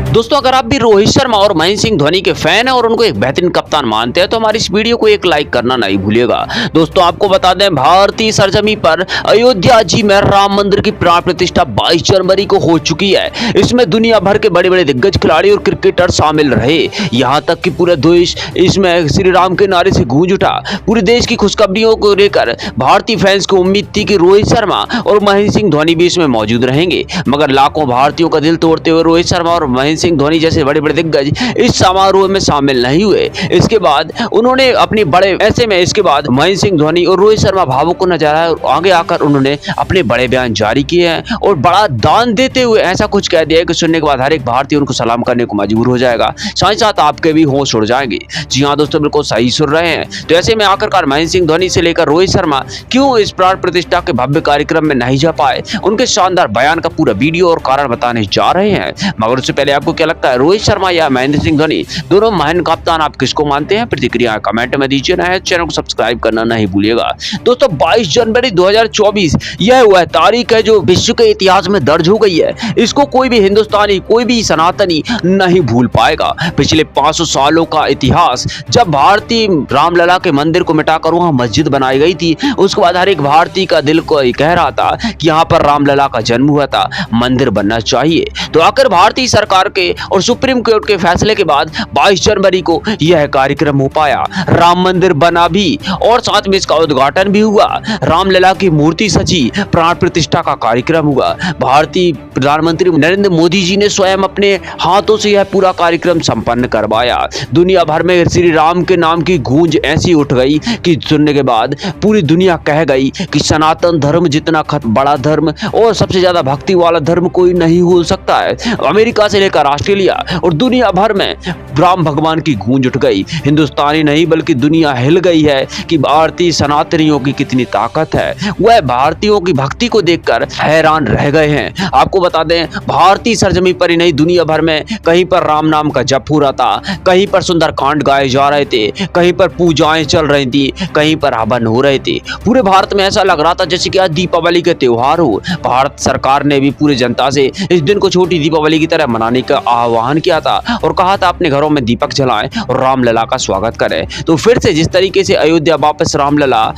दोस्तों अगर आप भी रोहित शर्मा और महेंद्र सिंह धोनी के फैन हैं और उनको एक बेहतरीन कप्तान मानते हैं तो हमारी इस वीडियो को एक लाइक करना नहीं भूलिएगा। दोस्तों आपको बता दें, भारतीय सरजमी पर अयोध्या जी में राम मंदिर की प्राण प्रतिष्ठा 22 जनवरी को हो चुकी है। इसमें दुनिया भर के बड़े बड़े दिग्गज खिलाड़ी और क्रिकेटर शामिल रहे। यहाँ तक कि पूरे देश इसमें श्री राम के नारे से गूंज उठा। पूरे देश की खुशखबरियों को लेकर भारतीय फैंस को उम्मीद थी कि रोहित शर्मा और महेंद्र सिंह धोनी भी इसमें मौजूद रहेंगे, मगर लाखों भारतीयों का दिल तोड़ते हुए रोहित शर्मा और महेंद्र सिंह धोनी जैसे बड़े बड़े दिग्गज इस समारोह में शामिल नहीं हुए। इसके बाद उन्होंने अपनी बड़े ऐसे में इसके बाद महेंद्र सिंह धोनी और रोहित शर्मा भावुक नजर आए और आगे आकर उन्होंने अपने बड़े बयान जारी किए हैं और बड़ा दान देते हुए ऐसा कुछ कह दिया कि सुनने के बाद हर एक भारतीय उनको सलाम करने को मजबूर हो जाएगा। साथ ही साथ आपके भी होश उड़ जाएंगे। जी हाँ दोस्तों, बिल्कुल सही सुन रहे हैं। तो ऐसे में आखिरकार महेंद्र सिंह धोनी से लेकर रोहित शर्मा क्यों इस प्राण प्रतिष्ठा के भव्य कार्यक्रम में नहीं जा पाए, उनके शानदार बयान का पूरा वीडियो और कारण बताने जा रहे हैं। मगर उससे पहले आपको क्या लगता है, रोहित शर्मा या महेंद्र सिंह धोनी दोनों महान कप्तान आप किसको मानते हैं? प्रतिक्रिया कमेंट में दीजिए। नया चैनल को सब्सक्राइब करना नहीं भूलिएगा। दोस्तों 22 जनवरी 2024 यह वह तारीख है जो विश्व के इतिहास में दर्ज हो गई है। इसको कोई भी हिंदुस्तानी, कोई भी सनातनी नहीं भूल पाएगा। पिछले 500 सालों का इतिहास, जब भारतीय रामलला के मंदिर को मिटाकर वहां मस्जिद बनाई गई थी, उसके बाद हर एक भारतीय का दिल को कह रहा था कि यहाँ पर रामलला का जन्म हुआ था, मंदिर बनना चाहिए। तो आखिर भारतीय सरकार के और सुप्रीम कोर्ट के फैसले के बाद 22 जनवरी को यह कार्यक्रम हो पाया। राम मंदिर बना भी और साथ में इसका उद्घाटन भी हुआ। रामलला की मूर्ति सजी, प्राण प्रतिष्ठा का कार्यक्रम हुआ। भारतीय प्रधानमंत्री नरेंद्र मोदी जी ने स्वयं अपने हाथों से यह पूरा कार्यक्रम संपन्न करवाया। दुनिया भर में श्री राम के नाम की गूंज ऐसी उठ गई कि सुनने के बाद पूरी दुनिया कह गई कि सनातन धर्म जितना बड़ा धर्म और सबसे ज्यादा भक्ति वाला धर्म कोई नहीं हो सकता है। अमेरिका से लेकर ऑस्ट्रेलिया और दुनिया भर में राम भगवान की गूंज उठ गई। हिंदुस्तानी नहीं बल्कि दुनिया हिल गई है कि भारतीय सनातनियों की कितनी ताकत है। वह भारतीयों की भक्ति को देखकर हैरान रह गए हैं। आपको बता दें, भारतीय सरजमी पर ही नहीं दुनिया भर में कहीं पर राम नाम का जप हो रहा था, कहीं पर सुंदरकांड गाए जा रहे थे, कहीं पर पूजाएं चल रही थी, कहीं पर हवन हो रहे थे। पूरे भारत में ऐसा लग रहा था जैसे कि आज दीपावली का त्योहार हो। भारत सरकार ने भी पूरी जनता से इस दिन को छोटी दीपावली की तरह मनाने का आह्वान किया था और कहा था अपने घरों में दीपक जलाएं और रामलला का स्वागत करें। तो फिर से जिस तरीके से अयोध्या वापस रामलला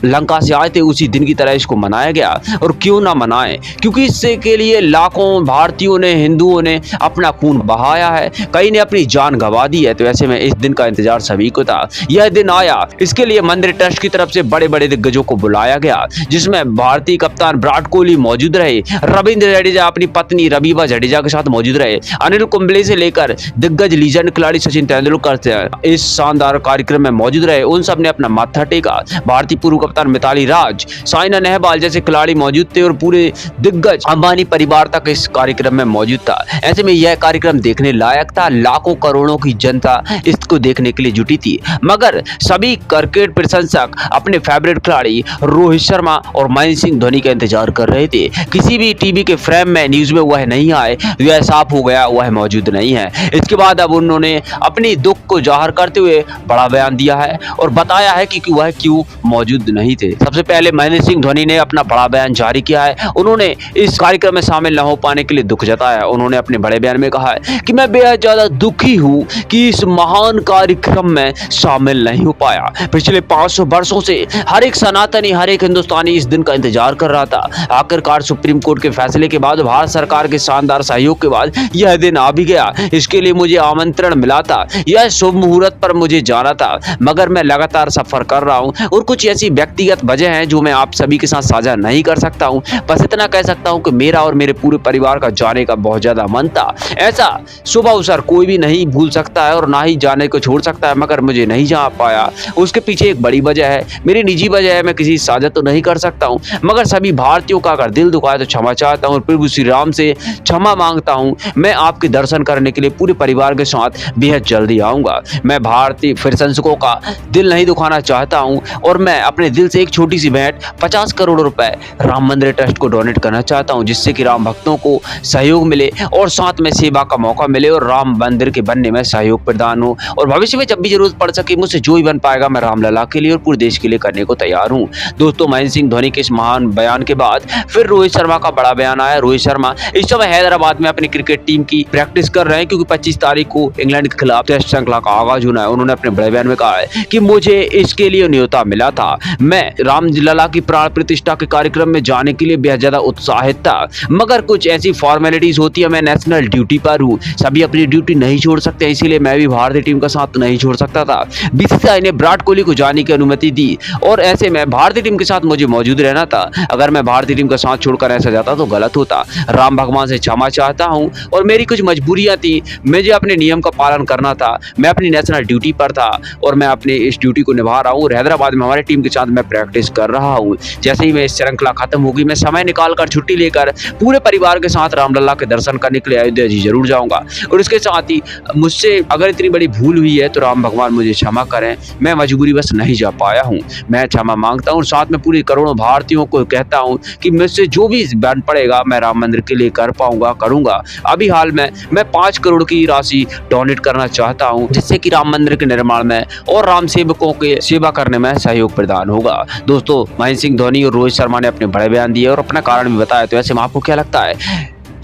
लंका से आए थे उसी दिन की तरह इसको मनाया गया। और क्यों ना मनाएं, क्योंकि इससे के लिए लाखों भारतीयों ने, हिंदुओं ने अपना खून बहाया है, कई ने अपनी जान गंवा दी है। तो ऐसे में इस दिन का इंतजार सभी को था। यह दिन आया, इसके लिए मंदिर ट्रस्ट की तरफ से बड़े बड़े दिग्गजों को बुलाया गया, जिसमें भारतीय कप्तान विराट कोहली मौजूद रहे, रविंद्र जडेजा अपनी पत्नी रवीवा जडेजा के साथ मौजूद रहे, अनिल कुंबले से लेकर दिग्गज लीजेंड खिलाड़ी सचिन तेंदुलकर इस शानदार कार्यक्रम में मौजूद रहे। उन सब ने अपना माथा टेका। भारतीय पूर्व मिताली राज, साइना नेहवाल जैसे खिलाड़ी मौजूद थे और पूरे दिग्गज अंबानी परिवार तक इस कार्यक्रम में मौजूद था। ऐसे में यह कार्यक्रम देखने लायक था। लाखों करोड़ों की जनता इसको देखने के लिए जुटी थी, मगर सभी क्रिकेट प्रशंसक अपने फेवरेट खिलाड़ी रोहित शर्मा और महेंद्र सिंह धोनी का इंतजार कर रहे थे। किसी भी टीवी के फ्रेम में, न्यूज में वह नहीं आए। यह साफ हो गया, वह मौजूद नहीं है। इसके बाद अब उन्होंने अपनी दुख को जाहिर करते हुए बड़ा बयान दिया है और बताया है कि वह क्यों मौजूद नहीं थे। सबसे पहले महेंद्र सिंह धोनी ने अपना बड़ा बयान जारी किया है। उन्होंने इस कार्यक्रम में शामिल न हो पाने के लिए दुख जताया। उन्होंने अपने बड़े बयान में कहा है कि मैं बेहद ज्यादा दुखी हूं कि इस महान कार्यक्रम में शामिल नहीं हो पाया। पिछले 500 वर्षों से हर एक सनातनी, हर एक हिंदुस्तानी इस दिन का इंतजार कर रहा था। आखिरकार सुप्रीम कोर्ट के फैसले के बाद, भारत सरकार के शानदार सहयोग के बाद यह दिन आ भी गया। इसके लिए मुझे आमंत्रण मिला था, यह शुभ मुहूर्त पर मुझे जाना था, मगर मैं लगातार सफर कर रहा हूं और कुछ ऐसी व्यक्तिगत वजह है जो मैं आप सभी के साथ साझा नहीं कर सकता हूं। बस इतना कह सकता हूं कि मेरा और मेरे पूरे परिवार का जाने का बहुत ज्यादा मन था। ऐसा शुभ अवसर कोई भी नहीं भूल सकता है और ना ही जाने को छोड़ सकता है, मगर मुझे नहीं जा पाया। उसके पीछे एक बड़ी वजह है, मेरी निजी वजह है। मैं किसी साझा तो नहीं कर सकता हूं, मगर सभी भारतीयों का अगर दिल दुखाए तो क्षमा चाहता हूं और प्रभु श्री राम से क्षमा मांगता हूं। मैं आपके दर्शन करने के लिए पूरे परिवार के साथ बेहद जल्दी आऊंगा। मैं भारतीय प्रशंसकों का दिल नहीं दुखाना चाहता हूं और मैं अपने दिल से एक छोटी सी भेंट 50 करोड़ रुपए राम मंदिर ट्रस्ट को डोनेट करना चाहता हूं, जिससे कि राम भक्तों को सहयोग मिले और साथ में सेवा का मौका मिले और राम मंदिर के बनने में सहयोग प्रदान हो। और भविष्य में जब भी जरूरत पड़ सके मुझसे जो भी बन पाएगा मैं रामलला के लिए और पूरे देश के लिए करने को तैयार हूं। दोस्तों, महेंद्र सिंह धोनी के इस महान बयान के बाद फिर रोहित शर्मा का बड़ा बयान आया। रोहित शर्मा इस समय हैदराबाद में अपनी क्रिकेट टीम की प्रैक्टिस कर रहे हैं, क्योंकि 25 तारीख को इंग्लैंड के खिलाफ टेस्ट श्रृंखला का आगाज होना है। उन्होंने अपने बड़े बयान में कहा है कि मुझे इसके लिए न्योता मिला था, मैं रामलला की प्राण प्रतिष्ठा के कार्यक्रम में जाने के लिए बेहद ज्यादा उत्साहित था, मगर कुछ ऐसी फॉर्मेलिटीज होती है, मैं नेशनल ड्यूटी पर हूँ, सभी अपनी ड्यूटी नहीं छोड़ सकते, इसीलिए मैं भी भारतीय टीम का साथ नहीं छोड़ सकता था। बीसीसीआई ने विराट कोहली को जाने की अनुमति दी और ऐसे में भारतीय टीम के साथ मुझे मौजूद रहना था। अगर मैं भारतीय टीम का साथ छोड़कर ऐसा जाता तो गलत होता। राम भगवान से क्षमा चाहता हूं और मेरी कुछ मजबूरियां थी, मुझे अपने नियम का पालन करना था, मैं अपनी नेशनल ड्यूटी पर था और मैं अपने इस ड्यूटी को निभा रहा हूं और हैदराबाद में हमारी टीम के साथ मैं प्रैक्टिस कर रहा हूं। जैसे ही मैं इस श्रृंखला खत्म होगी मैं समय निकाल कर छुट्टी लेकर पूरे परिवार के साथ रामलला के दर्शन करने के लिए अयोध्या जी जरूर जाऊंगा। और इसके साथ ही मुझसे अगर इतनी बड़ी भूल हुई है तो राम भगवान मुझे क्षमा करें, मैं मजबूरी बस नहीं जा पाया हूं, मैं क्षमा मांगता हूं। साथ में पूरे करोड़ों भारतीयों को कहता हूं कि मुझसे जो भी बन पड़ेगा मैं राम मंदिर के लिए कर पाऊंगा, करूंगा। अभी हाल में मैं 5 करोड़ की राशि डोनेट करना चाहता हूं, जिससे कि राम मंदिर के निर्माण में और राम सेवकों के सेवा करने में सहयोग प्रदान होगा। दोस्तों, महेंद्र सिंह धोनी और रोहित शर्मा ने अपने बड़े बयान दिए और अपना कारण भी बताया। तो ऐसे में आपको क्या लगता है,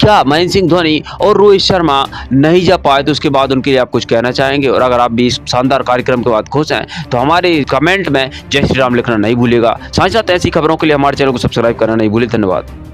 क्या महेंद्र सिंह धोनी और रोहित शर्मा नहीं जा पाए तो उसके बाद उनके लिए आप कुछ कहना चाहेंगे? और अगर आप भी इस शानदार कार्यक्रम के बाद खुश हैं तो हमारे कमेंट में जय श्री राम लिखना नहीं भूलिएगा। साथ ही साथ ऐसी खबरों के लिए हमारे चैनल को सब्सक्राइब करना नहीं भूलिए। धन्यवाद।